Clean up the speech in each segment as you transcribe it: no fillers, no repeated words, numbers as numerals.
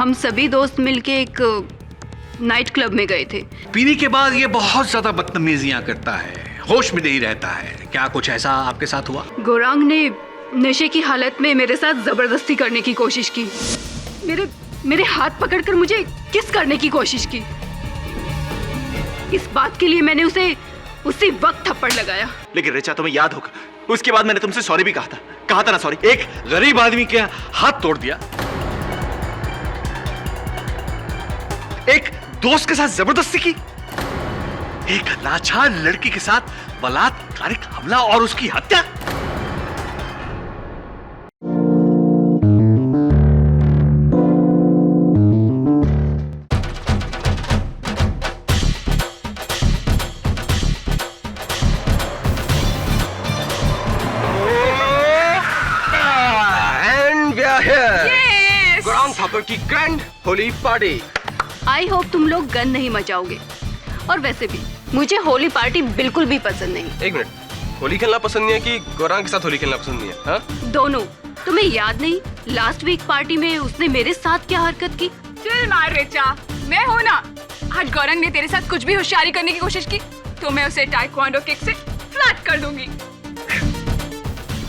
हम सभी दोस्त मिलके एक नाइट क्लब में गए थे। पीने के बाद ये बहुत ज्यादा बदतमीजियां करता है, होश में नहीं रहता है। क्या कुछ ऐसा आपके साथ हुआ? गौरांग ने नशे की हालत में मेरे साथ जबरदस्ती करने की कोशिश की। मेरे हाथ पकड़कर मुझे किस करने की कोशिश की। इस बात के लिए मैंने उसे उसी वक्त थप्पड़ लगाया। लेकिन रिचा, तुम्हें याद होगा उसके बाद मैंने तुमसे सॉरी भी कहा था ना सॉरी। एक गरीब आदमी के हाथ तोड़ दिया, एक दोस्त के साथ जबरदस्ती की, एक लाचार लड़की के साथ बलात्कारिक हमला और उसकी हत्या। गौरांग ठाकुर की grand Holi party. I hope तुम लोग गन नहीं मचाओगे। और वैसे भी मुझे होली पार्टी बिल्कुल भी पसंद नहीं। एक मिनट, होली खेलना पसंद नहीं है कि गौरांग के साथ होली खेलना पसंद नहीं है? हाँ? दोनों। तुम्हें याद नहीं लास्ट वीक पार्टी में उसने मेरे साथ क्या हरकत की? चल मार रिचा, मैं हूँ ना। आज गौरांग ने तेरे साथ कुछ भी होशियारी करने की कोशिश की तो मैं उसे टाइक्वांडो किक से फ्लैट कर दूंगी।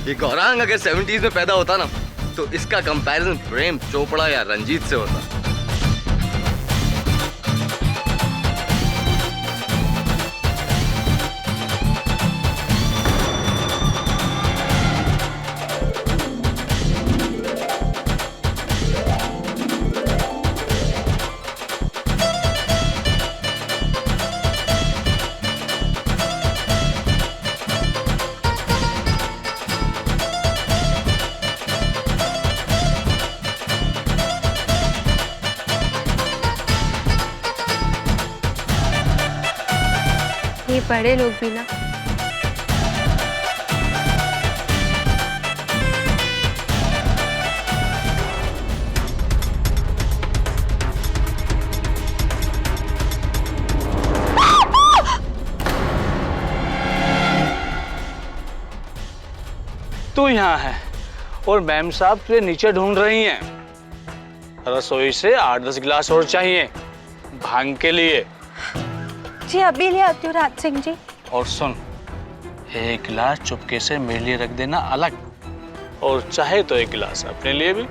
ये गौरांग अगर 70s में पैदा होता ना तो इसका कंपैरिजन प्रेम चोपड़ा या रंजीत से होता। ये बड़े लोग भी ना। तू यहाँ है और मैम साहब तुझे नीचे ढूंढ रही हैं। रसोई से 8-10 गिलास और चाहिए भांग के लिए। जी अभी ले आती हूँ राज सिंह जी। और सुन, एक गिलास चुपके से मेरे लिए रख देना अलग, और चाहे तो एक गिलास अपने लिए भी।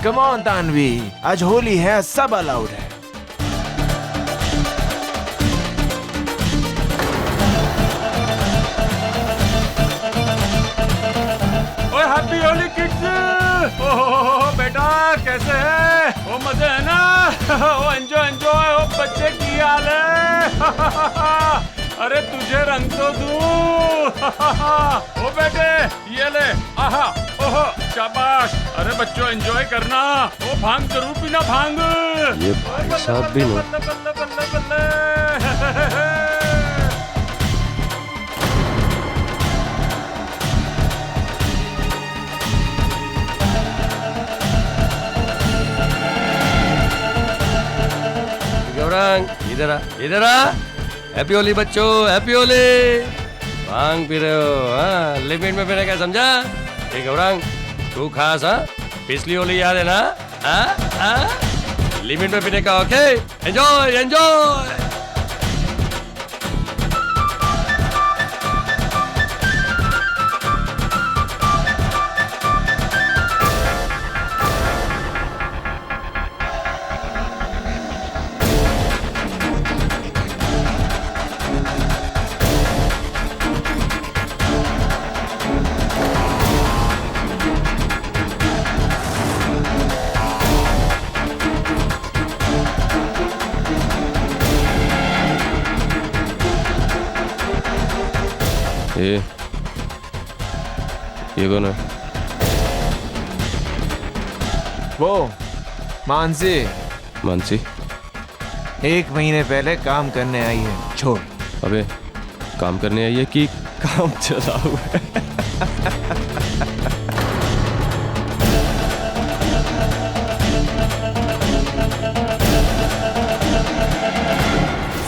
कम ऑन तानवी, आज होली है, सब अलाउड है। ओए हैप्पी होली किड्स। ओह बेटा कैसे है? ओ मजे है ना? ओ एंजॉय। ओ बच्चे की हाल है? अरे तुझे रंग तो दूं। ओ बेटे ये ले, आहा ओहो शाबाश। अरे बच्चों एंजॉय करना। ओ भांग जरूर पीना, भांग। ये भाई साहब भी लो। बल्ले बल्ले बल्ले। गौरांग इधर आ। हैप्पी होली बच्चों, हैप्पी होली। भांग पी रहे हो? हाँ, लिमिट में पीने का समझा? ठीक गौरांग, तू खास। हाँ, पिछली होली याद है ना? लिमिट में पीने का। Okay, enjoy. ये कौन है? वो मानसी मानसी? 1 महीने पहले काम करने आई है। छोड़। अबे काम करने आई है कि काम चला हुआ है?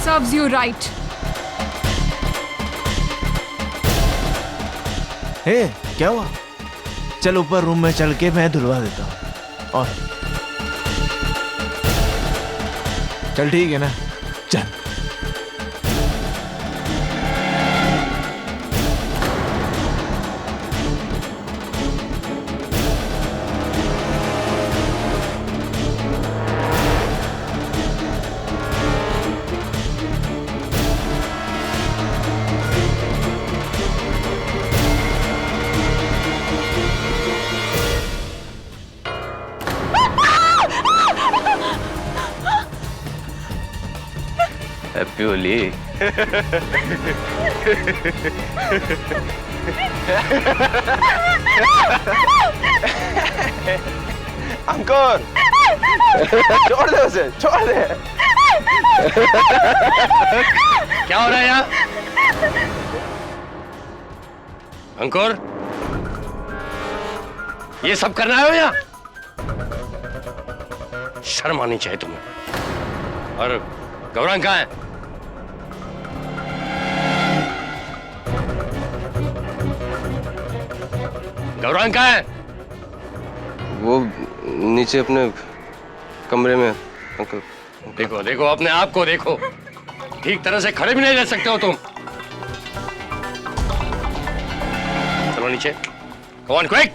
Serves you right. हे क्या हुआ? चल ऊपर रूम में चल के मैं धुलवा देता हूँ। और चल ठीक है ना, चल। हैप्पी होली। अंकुर छोड़ दे उसे, छोड़ दे। क्या हो रहा है यहाँ? अंकुर, ये सब करना है यहाँ? शर्म आनी चाहिए तुम्हें। और गौरांग कहाँ है? गौरांग कहाँ है? वो नीचे अपने कमरे में। अंकल देखो देखो, अपने आप को देखो। ठीक तरह से खड़े भी नहीं रह सकते हो तुम। चलो नीचे। Come on, quick!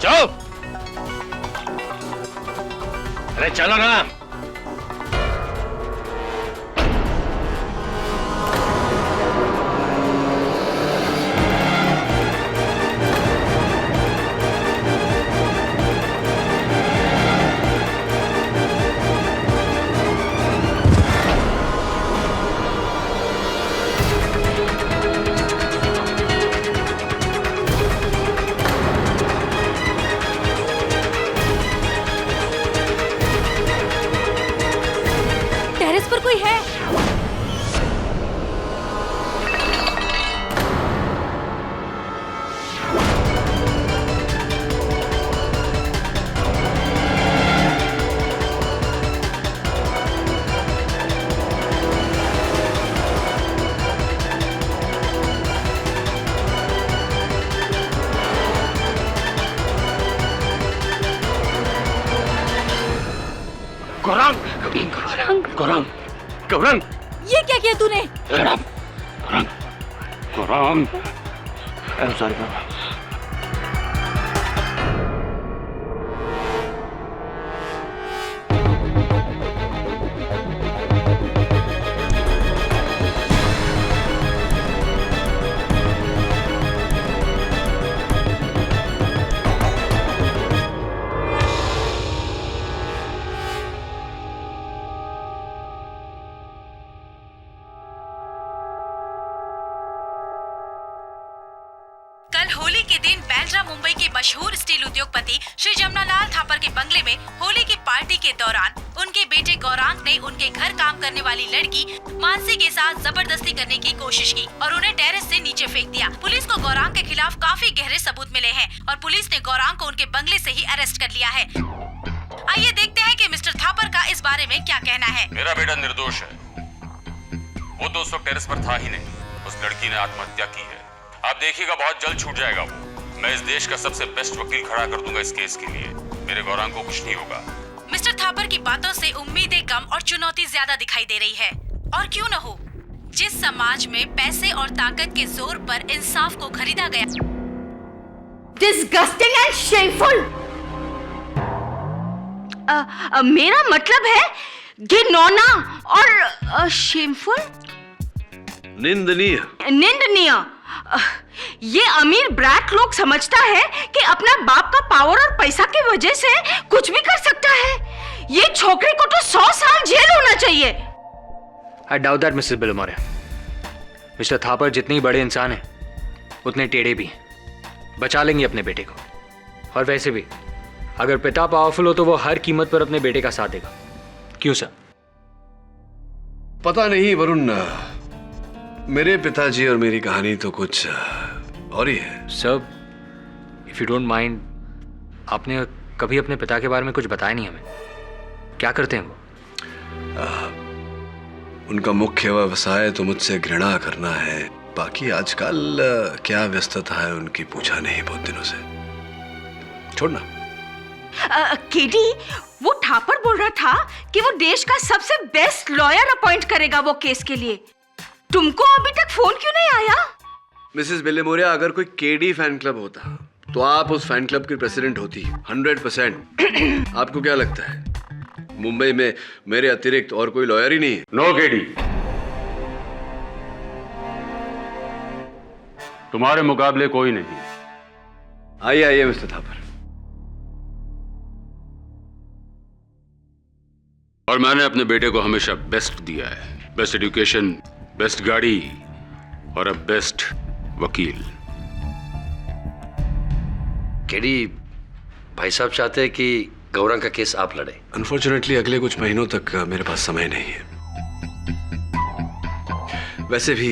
चलो। अरे चलो ना। टेरेस पर कोई है? गौरांग, गौरांग, गौरांग, ये क्या किया तूने? गौरांग, गौरांग, सॉरी। कल होली के दिन बांद्रा मुंबई के मशहूर स्टील उद्योगपति श्री जमनालाल थापर के बंगले में होली की पार्टी के दौरान उनके बेटे गौरांग ने उनके घर काम करने वाली लड़की मानसी के साथ जबरदस्ती करने की कोशिश की और उन्हें टेरेस से नीचे फेंक दिया। पुलिस को गौरांग के खिलाफ काफी गहरे सबूत मिले हैं और पुलिस ने गौरांग को उनके बंगले से ही अरेस्ट कर लिया है। आइए देखते हैं कि मिस्टर थापर का इस बारे में क्या कहना है। मेरा बेटा निर्दोष है। वो तो उस वक्त टेरेस पर था ही नहीं। उस लड़की ने आत्महत्या की है। आप देखिएगा बहुत जल्द छूट जाएगा वो। मैं इस देश का सबसे बेस्ट वकील खड़ा कर दूंगा इस केस के लिए। मेरे गौरांग को कुछ नहीं होगा। मिस्टर थापर की बातों से उम्मीदें कम और चुनौती ज्यादा दिखाई दे रही है। और क्यों न हो, जिस समाज में पैसे और ताकत के जोर पर इंसाफ को खरीदा गया। Disgusting and shameful. मेरा मतलब है घिनौना और शेमफुल, निंदनीय। निंदनीय। ये अमीर ब्रैक लोग समझता है कि अपना बाप का पावर और पैसा की वजह से कुछ भी कर सकता है। ये छोकरे को तो 100 साल जेल होना चाहिए। I doubt that, Mrs Bilimoria. Mr Thapar जितने ही बड़े इंसान हैं, उतने टेढ़े भी हैं। बचा लेंगे अपने बेटे को। और वैसे भी अगर पिता पावरफुल हो तो वो हर कीमत पर अपने बेटे का साथ देगा। क्यों सर? पता नहीं वरुण, मेरे पिताजी और मेरी कहानी तो कुछ और ही है। Sir, if you don't mind, आपने कभी अपने पिता के बारे में कुछ बताया नहीं हमें। क्या करते हैं वो? उनका मुख्य व्यवसाय तो मुझसे घृणा करना है। बाकी आजकल क्या व्यस्तता है उनकी पूछा नहीं बहुत दिनों से। छोड़ना। केडी, वो ठापर बोल रहा था कि वो देश का सबसे बेस्ट लॉयर अपॉइंट करेगा वो केस के लिए। तुमको अभी तक फोन क्यों नहीं आया? मिसेस बिल्लेमोरिया, अगर कोई केडी फैन क्लब होता तो आप उस फैन क्लब की प्रेसिडेंट होती 100%। आपको क्या लगता है मुंबई में मेरे अतिरिक्त और कोई लॉयर ही नहीं है? नो केडी, तुम्हारे मुकाबले कोई नहीं। आइए आइए मिस्टर थापर। और मैंने अपने बेटे को हमेशा बेस्ट दिया है। बेस्ट एजुकेशन, बेस्ट गाड़ी और अब बेस्ट वकील। केडी, भाई साहब चाहते हैं कि गौरंग का केस आप लड़े। अनफॉर्चुनेटली अगले कुछ महीनों तक मेरे पास समय नहीं है। वैसे भी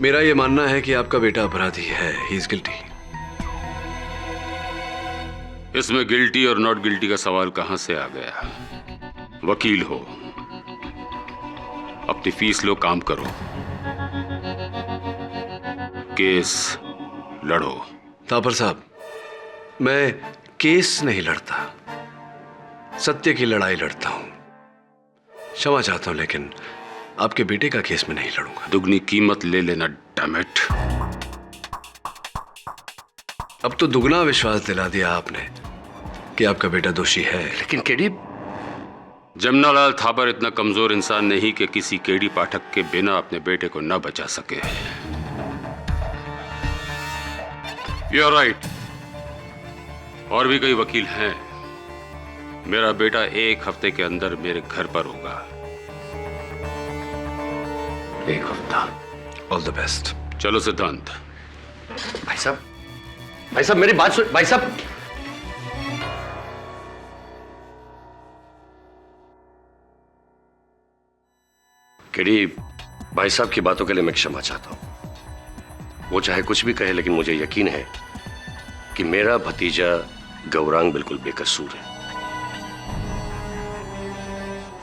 मेरा यह मानना है कि आपका बेटा अपराधी है। He is guilty. इसमें गिल्टी और नॉट गिल्टी का सवाल कहां से आ गया? वकील हो, अपनी फीस लो, काम करो, केस लड़ो। थापर साहब, मैं केस नहीं लड़ता, सत्य की लड़ाई लड़ता हूं। क्षमा चाहता हूं, लेकिन आपके बेटे का केस में नहीं लड़ूंगा। दुगनी कीमत ले लेना, डैमेट। अब तो दुगना विश्वास दिला दिया आपने कि आपका बेटा दोषी है। लेकिन केडी, जमनालाल थापर इतना कमजोर इंसान नहीं कि किसी केडी पाठक के बिना अपने बेटे को न बचा सके। You are right. और भी कई वकील हैं। मेरा बेटा 1 हफ्ते के अंदर मेरे घर पर होगा। 1 हफ्ता। All the best. चलो सिद्धांत। भाई साहब मेरी बात सुन। भाई साहब, केडी, भाई साहब की बातों के लिए मैं क्षमा चाहता हूं। वो चाहे कुछ भी कहे, लेकिन मुझे यकीन है कि मेरा भतीजा गौरांग बिल्कुल बेकसूर है।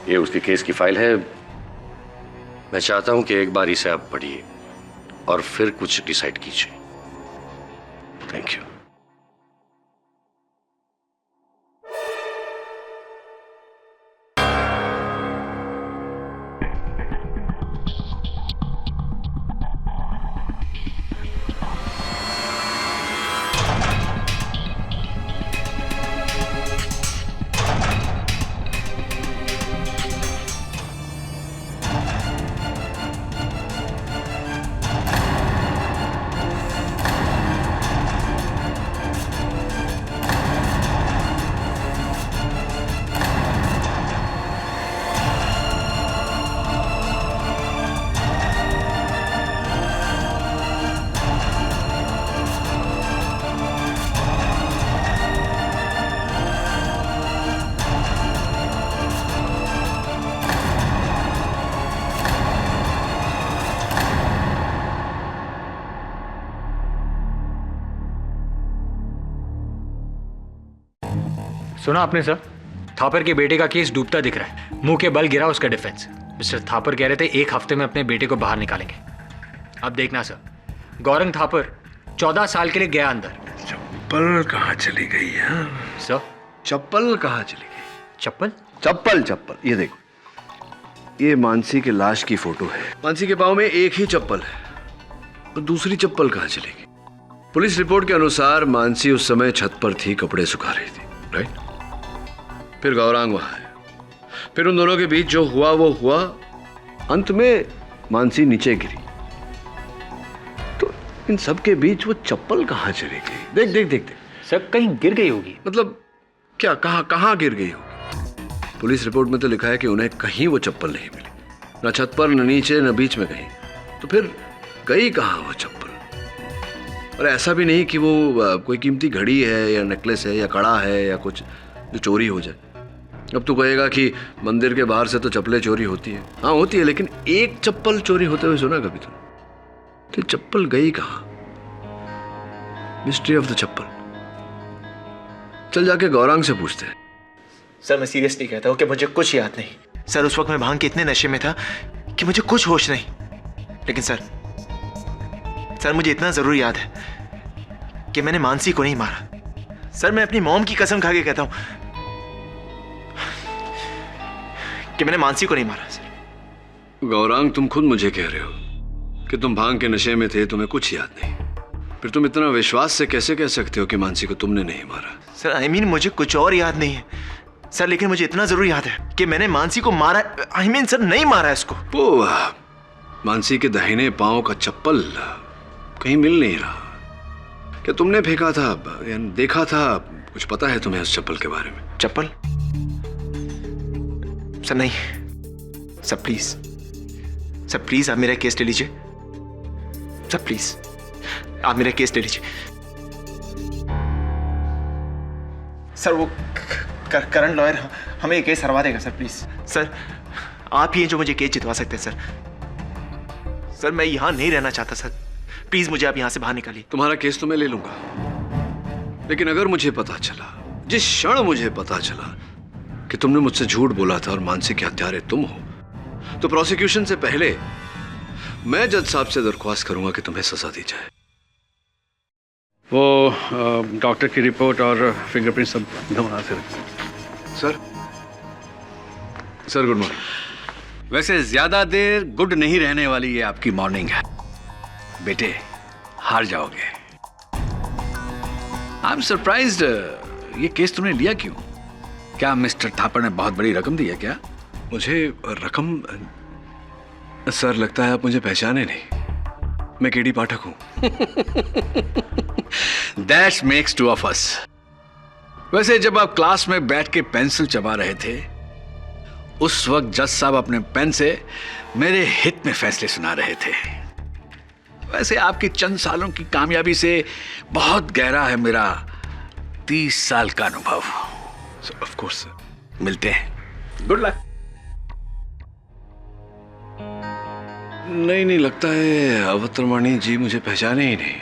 ये उसके केस की फाइल है। मैं चाहता हूं कि एक बार इसे आप पढ़िए और फिर कुछ डिसाइड कीजिए। Thank you. सुना आपने सर? थापर के बेटे का केस डूबता दिख रहा है। मुंह के बल गिरा उसका डिफेंस। मिस्टर थापर कह रहे थे 1 हफ्ते में अपने बेटे को बाहर निकालेंगे। अब देखना सर, गौरंग थापर 14 साल के लिए गया अंदर। चप्पल कहाँ चली गई है सर? चप्पल कहाँ चली गई? चप्पल? चप्पल। ये देखो, ये मानसी के लाश की फोटो है। मानसी के पाँव में एक ही चप्पल है, तो दूसरी चप्पल कहाँ चली गई? पुलिस रिपोर्ट के अनुसार मानसी उस समय छत पर थी, कपड़े सुखा रही थी, राइट? फिर गौरांग वहां है। फिर उन दोनों के बीच जो हुआ वो हुआ। अंत में मानसी नीचे गिरी। तो इन सब के बीच वो चप्पल कहां चली गई? देख सब कहीं गिर गई होगी। मतलब क्या? कहां गिर गई होगी? पुलिस रिपोर्ट में तो लिखा है कि उन्हें कहीं वो चप्पल नहीं मिली, न छत पर, न नीचे, न बीच में कहीं। तो फिर गई कहां वो चप्पल? और ऐसा भी नहीं कि वो कोई कीमती घड़ी है या नेकलेस है या कड़ा है या कुछ जो चोरी हो जाए। अब तू कहेगा कि मंदिर के बाहर से तो चप्पलें चोरी होती है। हाँ होती है, लेकिन एक चप्पल चोरी होते हुए सुना कभी तूने? तो चप्पल गई कहाँ? मिस्ट्री ऑफ द चप्पल। चल जाके गौरांग से पूछते हैं। सर मैं सीरियसली कहता हूँ कि मुझे कुछ याद नहीं। सर उस वक्त मैं भांग के इतने नशे में था कि मुझे कुछ होश नहीं। लेकिन सर मुझे इतना जरूर याद है कि मैंने मानसी को नहीं मारा। सर मैं अपनी मॉम की कसम खा के कहता हूँ कि मैंने मानसी को नहीं मारा। सर गौरांग, तुम खुद मुझे कह रहे हो कि तुम भांग के नशे में थे, तुम्हें कुछ याद नहीं। फिर तुम इतना विश्वास से कैसे कह सकते हो कि मानसी को तुमने नहीं मारा? सर आई मीन मुझे कुछ और याद नहीं है सर, लेकिन मुझे इतना जरूर याद है कि मैंने मानसी को मारा। आई मीन सर नहीं मारा इसको। वो मानसी के दाहिने पांव का चप्पल कहीं मिल नहीं रहा। क्या तुमने फेंका था या देखा था? कुछ पता है तुम्हें उस चप्पल के बारे में? चप्पल? सर नहीं सर प्लीज आप मेरा केस ले लीजिए। सर प्लीज आप मेरा केस ले लीजिए। सर वो करंट लॉयर हमें ये केस हरवा देगा। सर प्लीज सर आप ही हैं जो मुझे केस जितवा सकते हैं। सर मैं यहां नहीं रहना चाहता। सर प्लीज मुझे आप यहां से बाहर निकालिए। तुम्हारा केस तो मैं ले लूंगा, लेकिन अगर मुझे पता चला, जिस क्षण मुझे पता चला कि तुमने मुझसे झूठ बोला था और मानसी के हत्यारे तुम हो, तो प्रोसिक्यूशन से पहले मैं जज साहब से दरख्वास्त करूंगा कि तुम्हें सजा दी जाए। वो डॉक्टर की रिपोर्ट और फिंगरप्रिंट सब नमूना से सर गुड मॉर्निंग। वैसे ज्यादा देर गुड नहीं रहने वाली ये आपकी मॉर्निंग है बेटे, हार जाओगे। आई एम सरप्राइज्ड, ये केस तुमने लिया क्यों? क्या मिस्टर थापर ने बहुत बड़ी रकम दी है क्या? मुझे रकम? सर लगता है आप मुझे पहचाने नहीं। मैं केडी पाठक हूं। That makes two of us. वैसे जब आप क्लास में बैठ के पेंसिल चबा रहे थे, उस वक्त जज साहब अपने पेन से मेरे हित में फैसले सुना रहे थे। वैसे आपकी चंद सालों की कामयाबी से बहुत गहरा है मेरा 30 साल का अनुभव। ऑफ कोर्स सर, मिलते हैं। Good luck. नहीं लगता है अवतरवाणी जी मुझे पहचाने ही नहीं,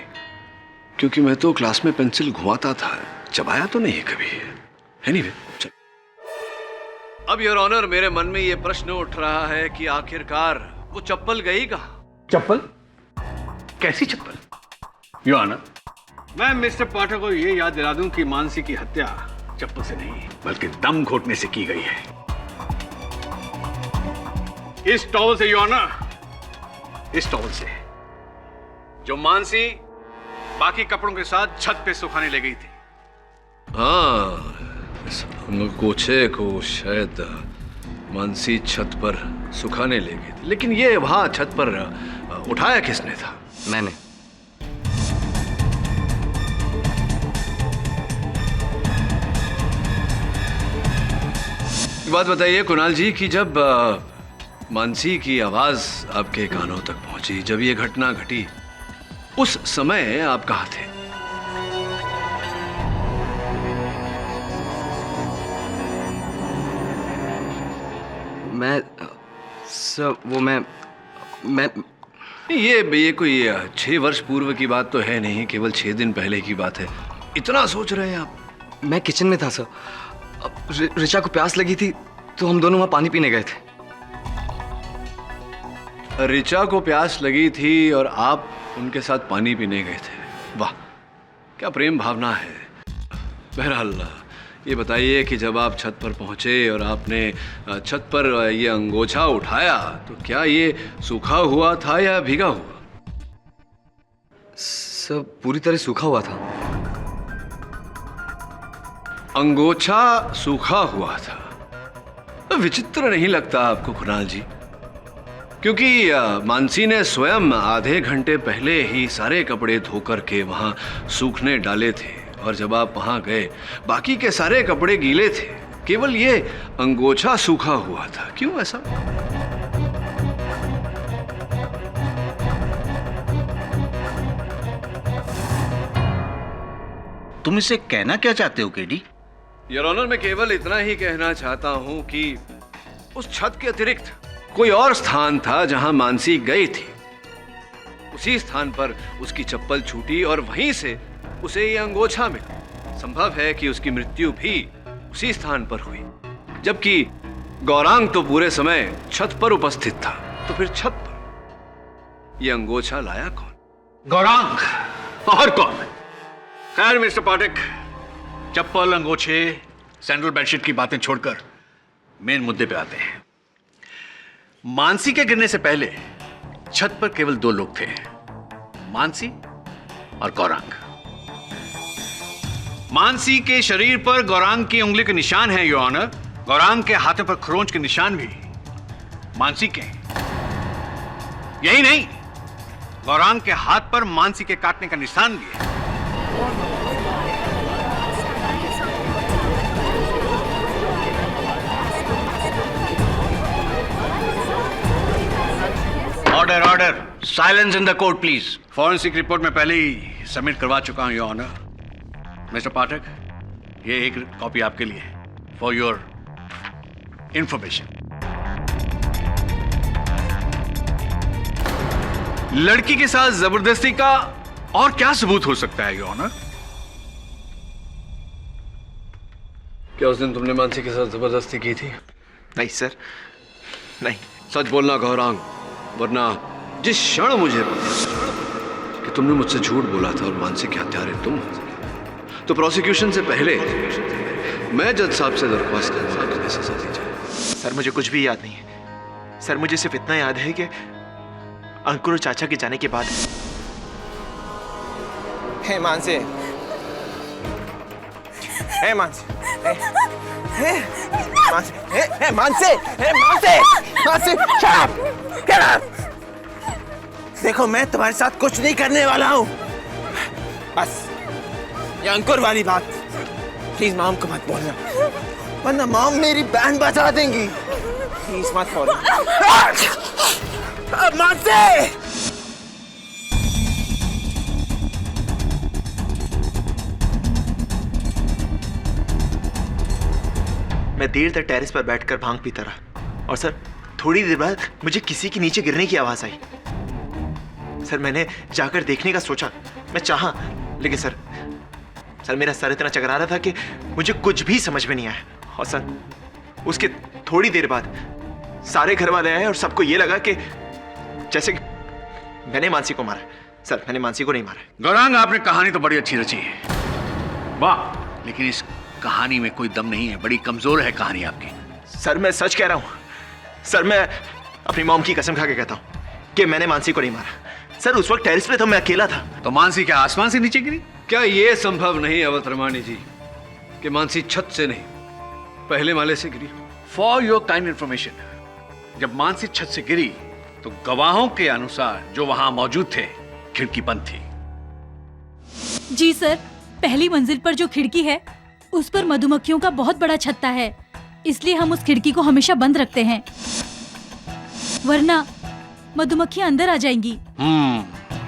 क्योंकि मैं तो क्लास में पेंसिल घुमाता था, चबाया तो नहीं कभी। एनीवे, चल। अब योर ऑनर, मेरे मन में यह प्रश्न उठ रहा है कि आखिरकार वो चप्पल गई कहां? चप्पल? कैसी चप्पल? योर ऑनर, मैं मिस्टर पाठक को यह याद दिला दूं कि मानसी की हत्या चप्पल से नहीं बल्कि दम घोटने से की गई है। इस टॉवल से योर ऑनर, इस टॉवल से जो मानसी बाकी कपड़ों के साथ छत पे सुखाने ले गई थी। हाँ, इस अंगोछे को शायद मानसी छत पर सुखाने ले गई थी, लेकिन ये वहां छत पर उठाया किसने था? मैंने। बात बताइए कुणाल जी कि जब मानसी की आवाज आपके कानों तक पहुंची, जब ये घटना घटी, उस समय आप कहाँ थे? मैं सब वो मैं ये कोई 6 वर्ष पूर्व की बात तो है नहीं, केवल 6 दिन पहले की बात है। इतना सोच रहे हैं आप? मैं किचन में था सर। ऋचा को प्यास लगी थी तो हम दोनों वहां पानी पीने गए थे। ऋचा को प्यास लगी थी और आप उनके साथ पानी पीने गए थे। वाह, क्या प्रेम भावना है। बहरहाल ये बताइए कि जब आप छत पर पहुंचे और आपने छत पर ये अंगोछा उठाया, तो क्या ये सूखा हुआ था या भीगा हुआ? सब पूरी तरह सूखा हुआ था। अंगोछा सूखा हुआ था। विचित्र नहीं लगता आपको कुणाल जी? क्योंकि मानसी ने स्वयं आधे घंटे पहले ही सारे कपड़े धोकर के वहां सूखने डाले थे, और जब आप वहां गए बाकी के सारे कपड़े गीले थे, केवल ये अंगोछा सूखा हुआ था। क्यों ऐसा? तुम इसे कहना क्या चाहते हो केडी? योर ऑनर, मैं केवल इतना ही कहना चाहता हूं कि उस छत के अतिरिक्त कोई और स्थान था जहां मानसी गई थी। उसी स्थान पर उसकी चप्पल छूटी और वहीं से उसे ये अंगोछा मिला। संभव है कि उसकी मृत्यु भी उसी स्थान पर हुई, जबकि गौरांग तो पूरे समय छत पर उपस्थित था। तो फिर छत पर ये अंगोछा लाया कौन? गौरांग और कौन? खैर मिस्टर पाठक, चप्पल, अंगोछे, सैंडल, बेडशीट की बातें छोड़कर मेन मुद्दे पे आते हैं। मानसी के गिरने से पहले छत पर केवल दो लोग थे, मानसी और गौरांग। मानसी के शरीर पर गौरांग की उंगली के निशान हैं योर ऑनर। गौरांग के हाथों पर खरोंच के निशान भी मानसी के। यही नहीं, गौरांग के हाथ पर मानसी के काटने का निशान भी है। Order order, silence in the court please. Forensic report में पहले ही सबमिट करवा चुका हूं योर ऑनर। मिस्टर पाठक, ये एक कॉपी आपके लिए फॉर योर इंफॉर्मेशन। लड़की के साथ जबरदस्ती का और क्या सबूत हो सकता है योर ऑनर? क्या उस दिन तुमने मानसी के साथ जबरदस्ती की थी? नहीं सर, नहीं। सच बोलना गौरांग, वरना जिस क्षण मुझे पता कि तुमने मुझसे झूठ बोला था और मानसी के हत्यारे तुम हो, तो प्रोसिक्यूशन से पहले मैं जज साहब से दरख्वास्त करूंगा कि सजा दी जाए। सर मुझे कुछ भी याद नहीं है। सर मुझे सिर्फ इतना याद है कि अंकुर और चाचा के जाने के बाद हे मानसी, हे मानसी, हे मानसी, हे मानसी, हे Mansi, Mansi, shut up, get up। देखो मैं तुम्हारे साथ कुछ नहीं करने वाला हूँ। बस ये अंकुर वाली बात प्लीज मॉम को मत बोलना, वरना मॉम मेरी बैंड बजा देंगी। प्लीज मत बोलना। मानसी! मैं देर तक टेरेस पर बैठकर भांग पीता रहा और सर थोड़ी देर बाद मुझे किसी के नीचे गिरने की आवाज आई। सर मैंने जाकर देखने का सोचा, मैं चाहा, लेकिन सर मेरा सर इतना चकरा रहा था कि मुझे कुछ भी समझ में नहीं आया। और सर उसके थोड़ी देर बाद सारे घर वाले आए और सबको ये लगा कि जैसे कि मैंने मानसी को मारा। सर मैंने मानसी को नहीं मारा। गौरांग, आपने कहानी तो बड़ी अच्छी रची है, वाह, लेकिन इस कहानी में कोई दम नहीं है, बड़ी कमजोर है कहानी आपकी। सर मैं सच कह रहा हूं। सर मैं अपनी मॉम की कसम खा के कहता हूं कि मैंने मानसी को नहीं मारा। सर उस वक्त टेरेस पे तो मैं अकेला था। तो मानसी क्या आसमान से नीचे गिरी? क्या यह संभव नहीं अवतरमानी जी कि मानसी छत से नहीं पहले माले से गिरी? फॉर योर काइंड इंफॉर्मेशन, जब मानसी छत से गिरी तो गवाहों के अनुसार जो वहां मौजूद थे, खिड़की बंद थी। जी सर, पहली मंजिल पर जो खिड़की है उस पर मधुमक्खियों का बहुत बड़ा छत्ता है, इसलिए हम उस खिड़की को हमेशा बंद रखते हैं, वरना मधुमक्खियां अंदर आ जाएंगी।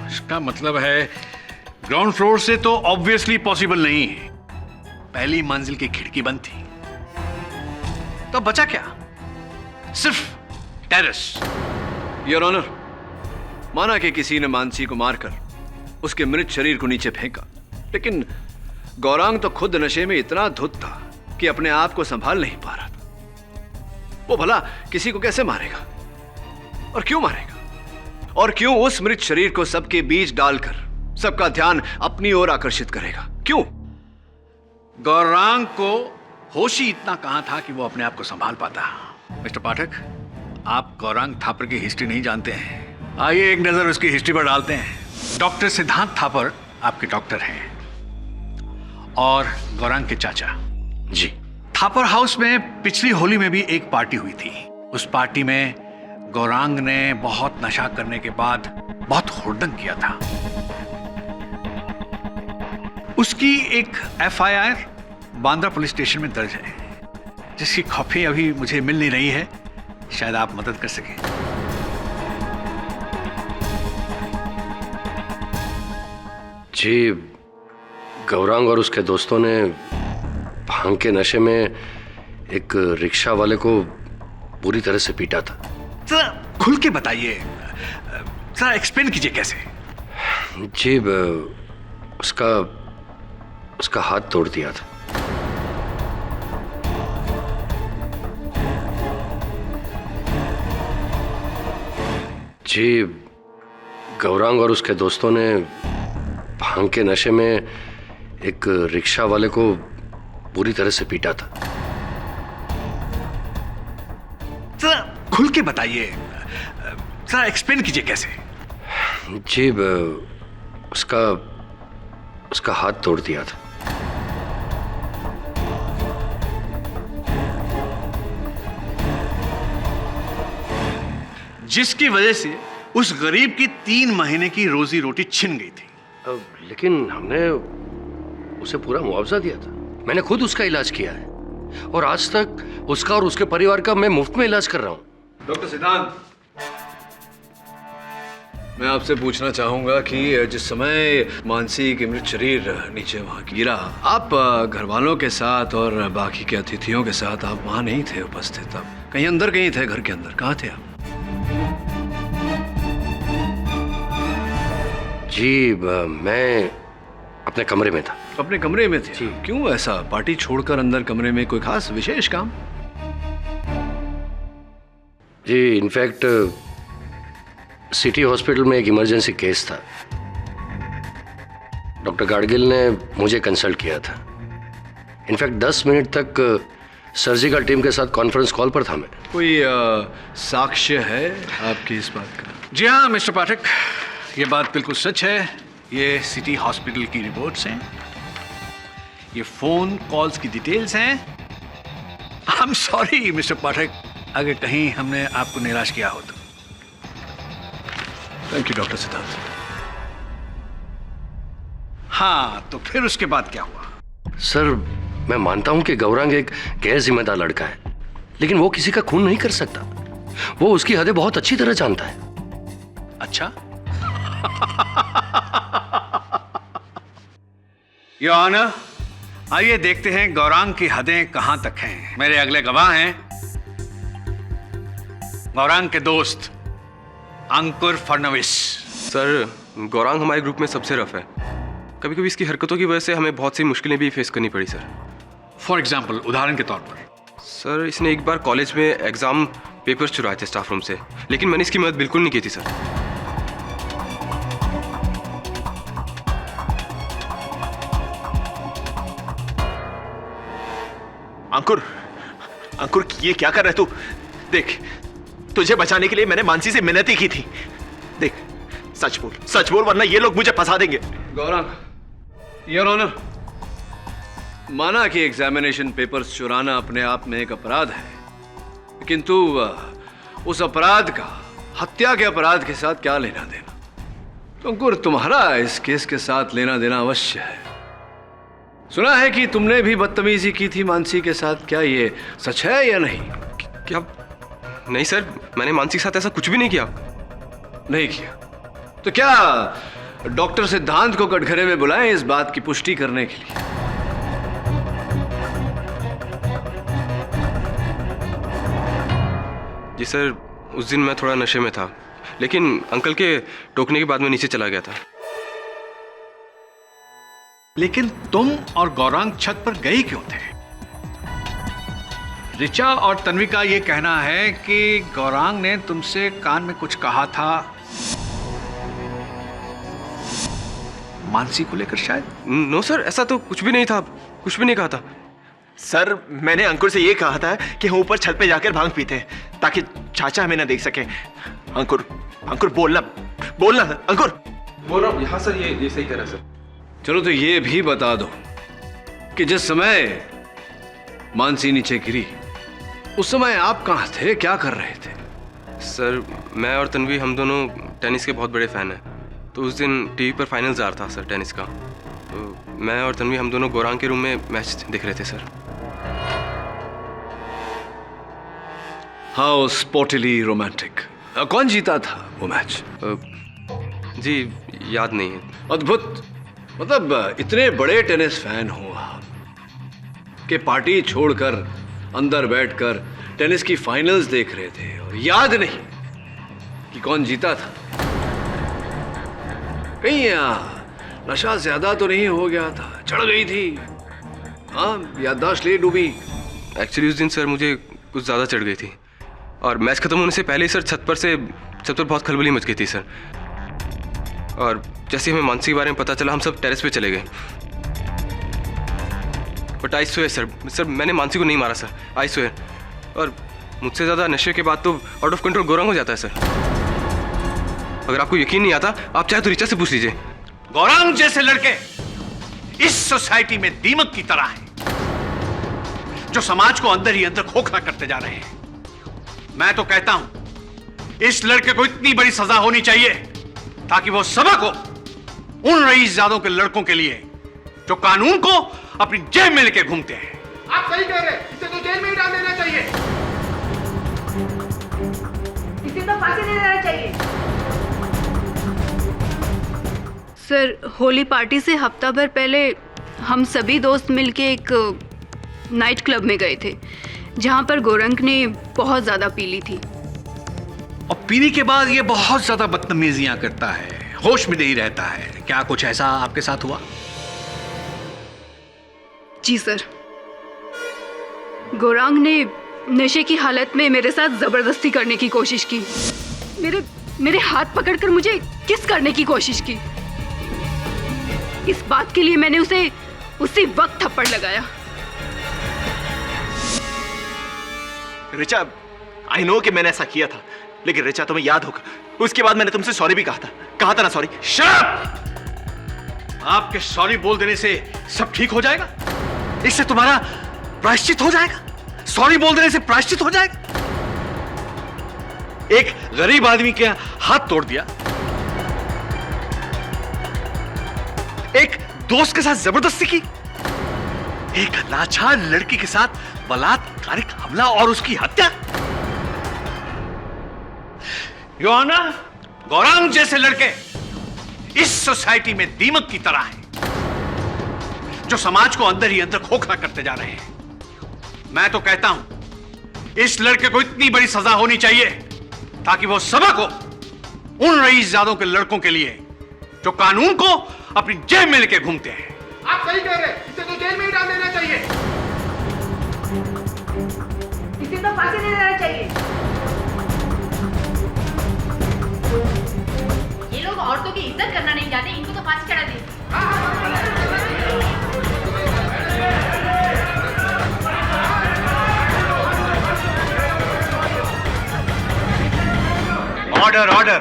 इसका मतलब है ग्राउंड फ्लोर से तो ऑब्वियसली पॉसिबल नहीं है। पहली मंजिल की खिड़की बंद थी, तो बचा क्या? सिर्फ टेरेस। योर ऑनर, माना कि किसी ने मानसी को मारकर उसके मृत शरीर को नीचे फेंका, लेकिन गौरांग तो खुद नशे में इतना धुत था कि अपने आप को संभाल नहीं पा रहा था। वो भला किसी को कैसे मारेगा और क्यों मारेगा? और क्यों उस मृत शरीर को सबके बीच डालकर सबका ध्यान अपनी ओर आकर्षित करेगा? क्यों? गौरांग को होश ही इतना कहां था कि वो अपने आप को संभाल पाता। मिस्टर पाठक, आप गौरांग थापर की हिस्ट्री नहीं जानते हैं। आइए एक नजर उसकी हिस्ट्री पर डालते हैं। डॉक्टर सिद्धांत थापर आपके डॉक्टर हैं और गौरांग के चाचा। जी। थापर हाउस में पिछली होली में भी एक पार्टी हुई थी। उस पार्टी में गौरांग ने बहुत नशा करने के बाद बहुत हुड़दंग किया था। उसकी एक एफआईआर बांद्रा पुलिस स्टेशन में दर्ज है, जिसकी कॉपी अभी मुझे मिल नहीं रही है, शायद आप मदद कर सकें। जी, गौरांग और उसके दोस्तों ने भांग के नशे में एक रिक्शा वाले को बुरी तरह से पीटा था। जरा खुल के बताइए, जरा एक्सप्लेन कीजिए कैसे। जी उसका हाथ तोड़ दिया था। जी गौरांग और उसके दोस्तों ने भांग के नशे में एक रिक्शा वाले को बुरी तरह से पीटा था। जरा खुल के बताइए, जरा एक्सप्लेन कीजिए कैसे। जी उसका हाथ तोड़ दिया था। जिसकी वजह से उस गरीब की 3 महीने की रोजी रोटी छिन गई थी। लेकिन हमने उसे पूरा मुआवजा दिया था। मैंने खुद उसका इलाज किया है और आज तक उसका और उसके परिवार का मैं मुफ्त में इलाज कर रहा हूं। डॉक्टर सिद्धांत, मैं आपसे पूछना चाहूंगा कि जिस समय मानसी के मृत शरीर नीचे वहां गिरा, आप घर वालों के साथ और बाकी के अतिथियों के साथ आप वहां नहीं थे उपस्थित। आप कहीं अंदर कहीं थे, घर के अंदर कहाँ थे आप? जी मैं अपने कमरे में था। अपने कमरे में थे? क्यों ऐसा? पार्टी छोड़कर अंदर कमरे में कोई खास विशेष काम? जी इनफैक्ट सिटी हॉस्पिटल में एक इमरजेंसी केस था। डॉक्टर गाडगिल ने मुझे कंसल्ट किया था। इनफैक्ट 10 मिनट तक सर्जिकल टीम के साथ कॉन्फ्रेंस कॉल पर था मैं। कोई साक्ष्य है आपकी इस बात का? जी हाँ मिस्टर पाठक, ये बात बिल्कुल सच है। ये सिटी हॉस्पिटल की रिपोर्ट्स हैं, ये फोन कॉल्स की डिटेल्स हैं। आई एम सॉरी मिस्टर पाठक, अगर कहीं हमने आपको निराश किया हो तो। थैंक यू डॉक्टर सिद्धांत। हाँ तो फिर उसके बाद क्या हुआ? सर मैं मानता हूं कि गौरांग एक गैर जिम्मेदार लड़का है, लेकिन वो किसी का खून नहीं कर सकता। वो उसकी हदें बहुत अच्छी तरह जानता है। अच्छा योर ऑनर, आइए देखते हैं गौरांग की हदें कहां तक हैं। मेरे अगले गवाह हैं गौरांग के दोस्त अंकुर फडणवीस। सर गौरांग हमारे ग्रुप में सबसे रफ है। कभी कभी इसकी हरकतों की वजह से हमें बहुत सी मुश्किलें भी फेस करनी पड़ी सर। फॉर एग्जाम्पल, उदाहरण के तौर पर? सर इसने एक बार कॉलेज में एग्जाम पेपर्स चुराए थे स्टाफ रूम से, लेकिन मैंने इसकी मदद बिल्कुल नहीं की थी सर। अंकुर, अंकुर ये क्या कर रहे तू? देख, तुझे बचाने के लिए मैंने मानसी से मिन्नत ही की थी। देख सच बोल वरना ये लोग मुझे फंसा देंगे। गौरांग, योर ऑनर, माना कि एग्जामिनेशन पेपर्स चुराना अपने आप में एक अपराध है, किंतु उस अपराध का हत्या के अपराध के साथ क्या लेना देना? तो अंकुर, तुम्हारा इस केस के साथ लेना देना अवश्य है। सुना है कि तुमने भी बदतमीजी की थी मानसी के साथ, क्या ये सच है या नहीं? क्या? नहीं सर, मैंने मानसी के साथ ऐसा कुछ भी नहीं किया। नहीं किया? तो क्या डॉक्टर सिद्धांत को कटघरे में बुलाएं इस बात की पुष्टि करने के लिए? जी सर, उस दिन मैं थोड़ा नशे में था, लेकिन अंकल के टोकने के बाद मैं नीचे चला गया था। लेकिन तुम और गौरांग छत पर गए क्यों थे? ऋचा और तन्वी का यह कहना है कि गौरांग ने तुमसे कान में कुछ कहा था, मानसी को लेकर शायद। नो सर, ऐसा तो कुछ भी नहीं था, कुछ भी नहीं कहा था। सर मैंने अंकुर से ये कहा था कि हम ऊपर छत पे जाकर भांग पीते हैं ताकि चाचा हमें ना देख सके। अंकुर, अंकुर बोलना अंकुर। बोल रहा हूँ। हाँ सर, ये सही कह रहा है सर। चलो तो ये भी बता दो कि जिस समय मानसी नीचे गिरी उस समय आप कहाँ थे, क्या कर रहे थे? सर मैं और तन्वी हम दोनों टेनिस के बहुत बड़े फैन हैं, तो उस दिन टीवी पर फाइनल्स आ रहा था सर टेनिस का, तो मैं और तन्वी हम दोनों गौरांग के रूम में मैच देख रहे थे सर। How स्पोर्टिली romantic. कौन जीता था वो मैच? जी याद नहीं है। अद्भुत। मतलब इतने बड़े टेनिस फैन हो आप कि पार्टी छोड़कर अंदर बैठकर टेनिस की फाइनल्स देख रहे थे और याद नहीं कि कौन जीता था। कहीं नशा ज्यादा तो नहीं हो गया था, चढ़ गई थी? हाँ, याददाश्त ले डूबी। एक्चुअली उस दिन सर मुझे कुछ ज़्यादा चढ़ गई थी और मैच खत्म होने से पहले ही सर छत पर बहुत खलबली मच गई थी सर। और जैसे हमें मानसी के बारे में पता चला हम सब टेरेस पे चले गए। बट आई स्वेयर सर मैंने मानसी को नहीं मारा सर, आई स्वेयर। और मुझसे ज़्यादा नशे के बाद तो आउट ऑफ कंट्रोल गौरंग हो जाता है सर। अगर आपको यकीन नहीं आता आप चाहे तो ऋचा से पूछ लीजिए। गौरंग जैसे लड़के इस सोसाइटी में दीमक की तरह हैं, जो समाज को अंदर ही अंदर खोखला करते जा रहे हैं। मैं तो कहता हूं इस लड़के को इतनी बड़ी सजा होनी चाहिए ताकि वो सबक हो उन रईसजादों के लड़कों के लिए जो कानून को अपनी जेब में लेके घूमते हैं। आप सही कह रहे हैं, इसे तो जेल में ही डाल देना चाहिए। इसे तो फांसी दे देना चाहिए। सर, होली पार्टी से हफ्ता भर पहले हम सभी दोस्त मिलके एक नाइट क्लब में गए थे जहां पर गौरंग ने बहुत ज्यादा पी ली थी। और पीने के बाद ये बहुत ज्यादा बदतमीजियां करता है, होश में नहीं रहता है। क्या कुछ ऐसा आपके साथ हुआ? जी सर, गौरंग ने नशे की हालत में मेरे साथ जबरदस्ती करने की कोशिश की। मेरे हाथ पकड़कर मुझे किस करने की कोशिश की। इस बात के लिए मैंने उसे उसी वक्त थप्पड़ लगाया। रिचा, आई नो कि मैंने ऐसा किया था, लेकिन रिचा तुम्हें याद होगा उसके बाद मैंने तुमसे सॉरी भी कहा था ना? सॉरी। शट! आपके सॉरी बोल देने से सब ठीक हो जाएगा? इससे तुम्हारा प्रायश्चित हो जाएगा? सॉरी बोल देने से प्रायश्चित हो जाएगा? एक गरीब आदमी के हाथ तोड़ दिया, एक दोस्त के साथ जबरदस्ती की, एक लाचार लड़की के साथ बलात्कारिक हमला और उसकी हत्या। योर ऑनर, गौरंग जैसे लड़के इस सोसाइटी में दीमक की तरह हैं, जो समाज को अंदर ही अंदर खोखला करते जा रहे हैं। मैं तो कहता हूं इस लड़के को इतनी बड़ी सजा होनी चाहिए ताकि वो सबक हो उन रईसजादों के लड़कों के लिए जो कानून को अपनी जेब में लेके घूमते हैं। आप सही कह रहे हैं, इसे तो जेल में ही डाल देना चाहिए। इसे तो फांसी दे देना चाहिए। ये लोग औरतों की इज्जत करना नहीं जानते, इनको तो फांसी चढ़ा दी। ऑर्डर ऑर्डर,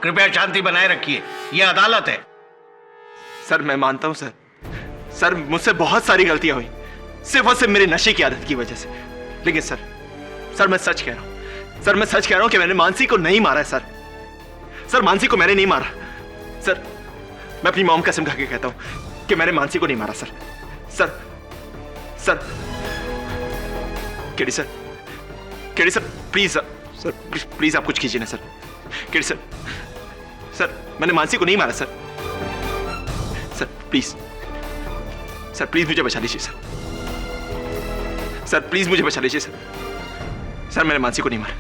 कृपया शांति बनाए रखिए, यह अदालत है। सर मैं मानता हूं सर मुझसे बहुत सारी गलतियां हुई, सिर्फ और सिर्फ मेरे नशे की आदत की वजह से। लेकिन सर मैं सच कह रहा हूं कि मैंने मानसी को नहीं मारा है सर मानसी को मैंने नहीं मारा। सर मैं अपनी मॉम कसम खा के कहता हूं कि मैंने मानसी को नहीं मारा सर केडी सर प्लीज आप कुछ कीजिए ना सर। केडी सर मैंने मानसी को नहीं मारा सर प्लीज मुझे बचा लीजिए सर प्लीज मुझे बचा लीजिए सर मैंने मानसी को नहीं मारा।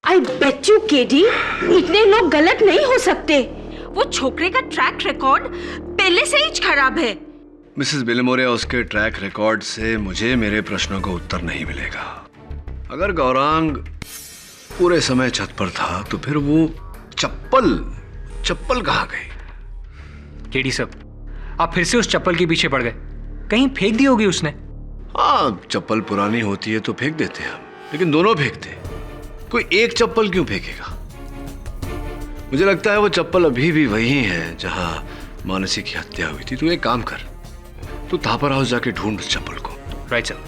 आई बेट यू केडी, इतने लोग गलत नहीं हो सकते। वो छोकरे का ट्रैक रिकॉर्ड पहले से ही खराब है। मिसेस बिलेमोरिया, उसके ट्रैक रिकॉर्ड से मुझे मेरे प्रश्नों का उत्तर नहीं मिलेगा। अगर गौरांग पूरे समय छत पर था तो फिर वो चप्पल कहाँ गई? केडी साहब, आप फिर से उस चप्पल के पीछे पड़ गए। कहीं फेंक दी होगी उसने। हाँ, चप्पल पुरानी होती है तो फेंक देते हैं हम, लेकिन दोनों फेंकते। कोई एक चप्पल क्यों फेंकेगा? मुझे लगता है वो चप्पल अभी भी वही है जहां मानसी की हत्या हुई थी। तू एक काम कर, तू थापर हाउस जाके ढूंढ उस चप्पल को। Right sir.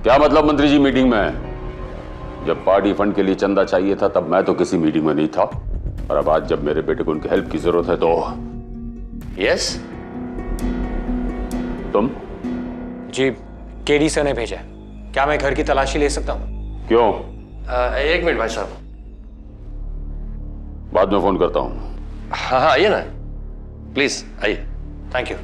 क्या मतलब मंत्री जी मीटिंग में? जब पार्टी फंड के लिए चंदा चाहिए था तब मैं तो किसी मीटिंग में नहीं था, और अब आज जब मेरे बेटे को उनकी हेल्प की जरूरत है तो यस तुम? जी केडी सर ने भेजा है। क्या मैं घर की तलाशी ले सकता हूँ? क्यों? एक मिनट भाई साहब। बाद में फोन करता हूँ। हाँ हाँ आइए ना, प्लीज आइए। Thank you.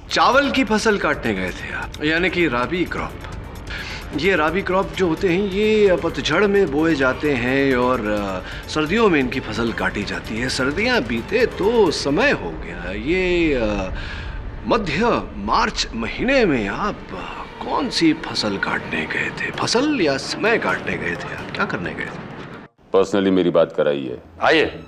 चावल की फसल काटने गए थे आप, यानी कि राबी क्रॉप। ये राबी क्रॉप जो होते हैं ये पतझड़ में बोए जाते हैं और सर्दियों में इनकी फसल काटी जाती है। सर्दियां बीते तो समय हो गया। ये मध्य मार्च महीने में आप कौन सी फसल काटने गए थे? फसल या समय काटने गए थे? आप क्या करने गए थे? पर्सनली मेरी बात कराइए। आइए।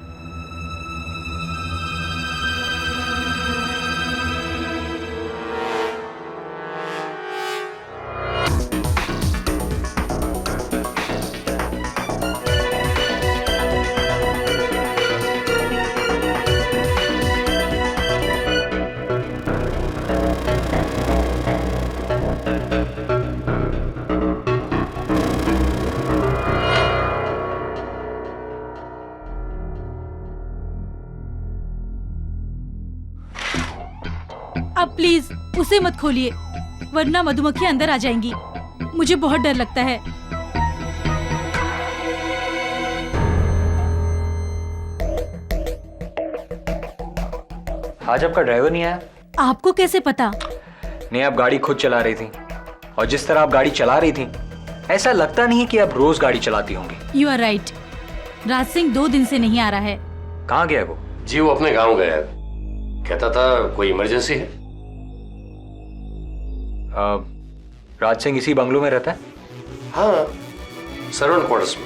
अब प्लीज उसे मत खोलिए, वरना मधुमक्खियां अंदर आ जाएंगी। मुझे बहुत डर लगता है। आज आपका ड्राइवर नहीं आया? आपको कैसे पता? नहीं, आप गाड़ी खुद चला रही थी, और जिस तरह आप गाड़ी चला रही थी ऐसा लगता नहीं है कि आप रोज गाड़ी चलाती होंगी। You are right. Raj Singh 2 दिन से नहीं आ रहा है। कहाँ गया वो? जी वो अपने गांव गया है, कहता था कोई इमरजेंसी है। राज सिंह इसी बंगलो में रहता है? हाँ, सर्वेंट क्वार्टर्स में।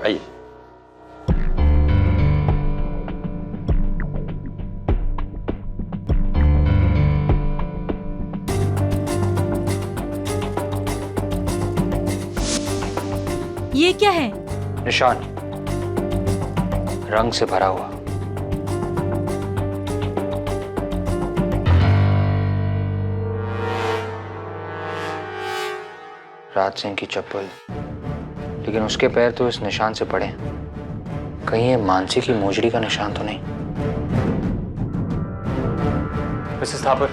आइए। ये क्या है? निशान, रंग से भरा हुआ। राज सिंह की चप्पल, लेकिन उसके पैर तो इस निशान से पड़े। कहीं ये मानसी की मोजड़ी का निशान तो नहीं? मिसेस थापर,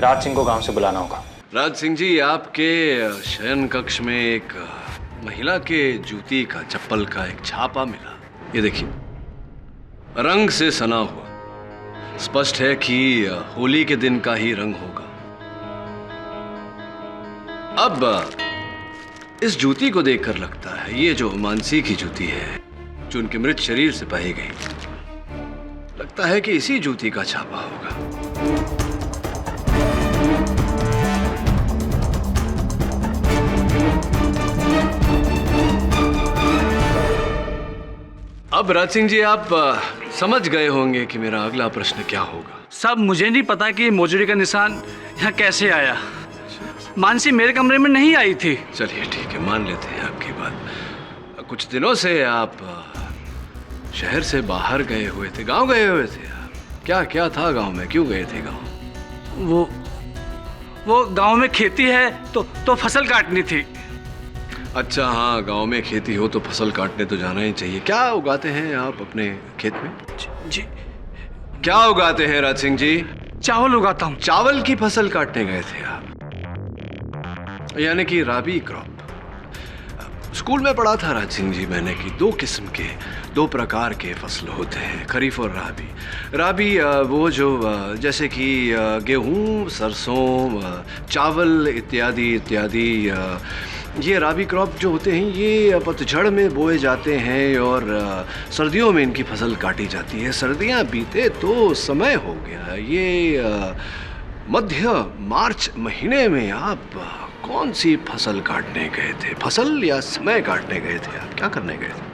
राज सिंह को गांव से बुलाना होगा। राज सिंह जी, आपके शयन कक्ष में एक महिला के जूती का, चप्पल का एक छापा मिला। ये देखिए, रंग से सना हुआ। स्पष्ट है कि होली के दिन का ही रंग होगा। अब इस जूती को देखकर लगता है ये जो मानसी की जूती है, जो उनके मृत शरीर से पाई गई, लगता है कि इसी जूती का छापा होगा। अब राज सिंह जी, आप समझ गए होंगे कि मेरा अगला प्रश्न क्या होगा। साहब मुझे नहीं पता कि मोजड़ी का निशान यहाँ कैसे आया। मानसी मेरे कमरे में नहीं आई थी। चलिए ठीक है, मान लेते हैं आपकी बात। कुछ दिनों से आप शहर से बाहर गए हुए थे, गांव गए हुए थे। क्या क्या था गांव में? क्यों गए थे गांव? वो गांव में खेती है तो फसल काटनी थी। अच्छा, हाँ, गांव में खेती हो तो फसल काटने तो जाना ही चाहिए। क्या उगाते हैं आप अपने खेत में? जी। क्या उगाते हैं राज सिंह जी? चावल उगाता हूँ। चावल की फसल काटने गए थे आप, यानी कि राबी क्रॉप। स्कूल में पढ़ा था राज सिंह जी मैंने कि 2 किस्म के, 2 प्रकार के फसल होते हैं, खरीफ और राबी। राबी वो जो जैसे कि गेहूं, सरसों, चावल इत्यादि इत्यादि। ये राबी क्रॉप जो होते हैं ये पतझड़ में बोए जाते हैं और सर्दियों में इनकी फसल काटी जाती है। सर्दियां बीते तो समय हो गया। ये मध्य मार्च महीने में आप कौन सी फसल काटने गए थे? फसल या समय काटने गए थे? आप क्या करने गए थे?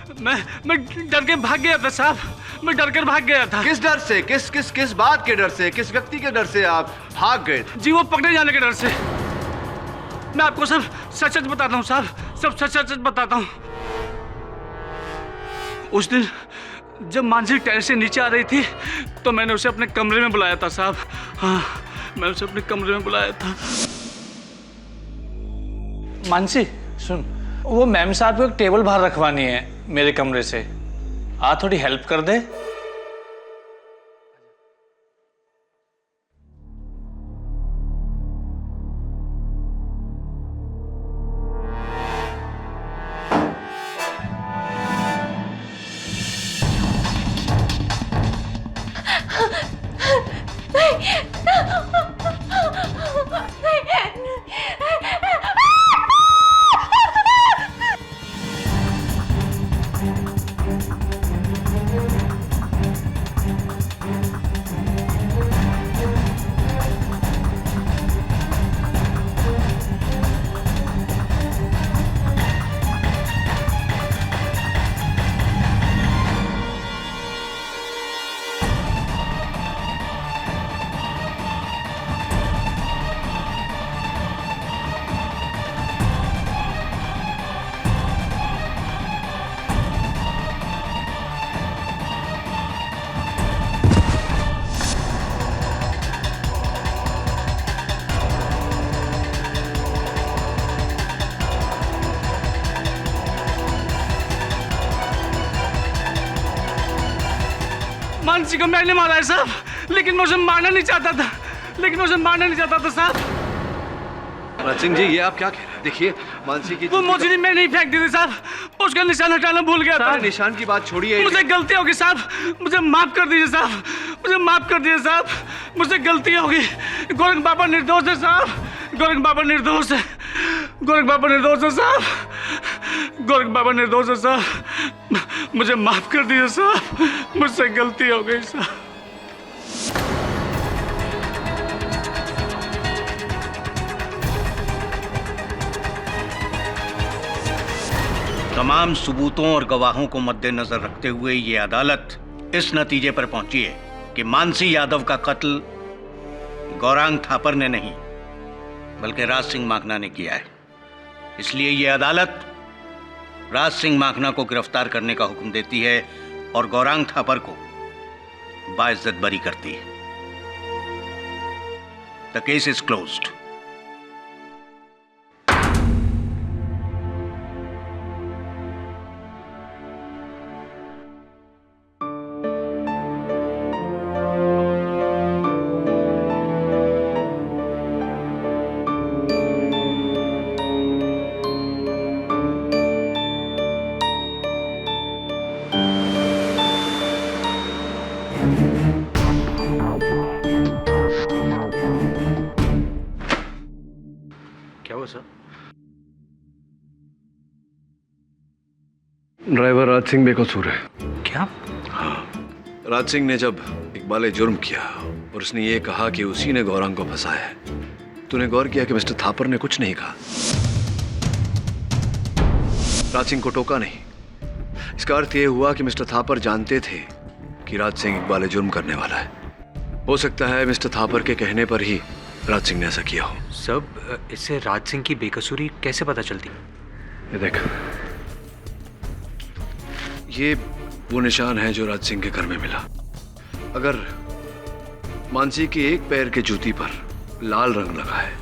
मैं डर के भाग गया था साहब, मैं डर कर भाग गया था। किस डर से? किस बात के डर से? किस व्यक्ति के डर से आप भाग गए? जी वो पकड़े जाने के डर से। मैं आपको सब सच सच बताता हूँ साहब, सब सच सच बताता हूँ। उस दिन जब मानसी टेरेस से नीचे आ रही थी तो मैंने उसे अपने कमरे में बुलाया था साहब। हाँ, मैं उसे अपने कमरे में बुलाया था। मानसी सुन, वो मैम साहब को एक टेबल बाहर रखवानी है मेरे कमरे से, आ थोड़ी हेल्प कर दे। मानसी को मैंने मारा है साहब, लेकिन मैं उसे मारना नहीं चाहता था, साहब। राज सिंह जी, ये आप क्या कह रहे हैं? देखिए मानसी की वो मोजड़ी मैं नहीं फेंक दी थी साहब, उसका निशान हटाना भूल गया था। निशान की बात छोड़िए, मुझे गलती होगी साहब, मुझे माफ कर दीजिए साहब, मुझसे गलती होगी। गोरख बाबा निर्दोष है साहब, गोरख बाबा निर्दोष है साहब, मुझे माफ कर दीजिए साहब, मुझसे गलती हो गई साहब। तमाम सबूतों और गवाहों को मद्देनजर रखते हुए ये अदालत इस नतीजे पर पहुंची है कि मानसी यादव का कत्ल गौरांग थापर ने नहीं बल्कि राज सिंह माखना ने किया है। इसलिए ये अदालत राज सिंह माखना को गिरफ्तार करने का हुक्म देती है और गौरांग थापर को बाइज्जत बरी करती है। The case is closed. Driver Raj Singh बेकसूर है। क्या? हाँ, राज सिंह ने जब इकबाल जुर्म किया और उसने ये कहा कि उसी ने गौरांग को फंसाया है, तूने गौर किया कि मिस्टर थापर ने कुछ नहीं कहा, राज सिंह को टोका नहीं। इसका अर्थ यह हुआ कि मिस्टर थापर जानते थे कि राज सिंह इकबाल जुर्म करने वाला है। हो सकता है मिस्टर थापर के कहने पर ही राज सिंह ने ऐसा किया हो। सब इससे राज सिंह की बेकसूरी कैसे पता चलती? ये देख, ये वो निशान है जो राज सिंह के घर में मिला। अगर मानसी के एक पैर के जूती पर लाल रंग लगा है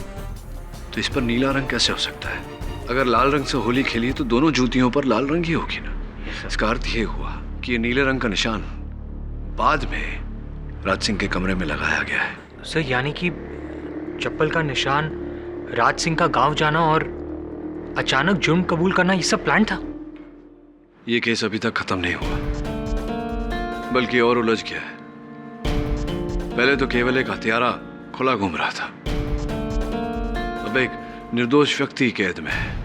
तो इस पर नीला रंग कैसे हो सकता है? अगर लाल रंग से होली खेली तो दोनों जूतियों पर लाल रंग ही होगी ना। इसका अर्थ ये हुआ कि ये नीले रंग का निशान बाद में राज सिंह के कमरे में लगाया गया है। सर, यानी कि चप्पल का निशान, राज सिंह का गांव जाना और अचानक जुर्म कबूल करना, ये सब प्लान था? ये केस अभी तक खत्म नहीं हुआ, बल्कि और उलझ गया है। पहले तो केवल एक हत्यारा खुला घूम रहा था, अब एक निर्दोष व्यक्ति कैद में है।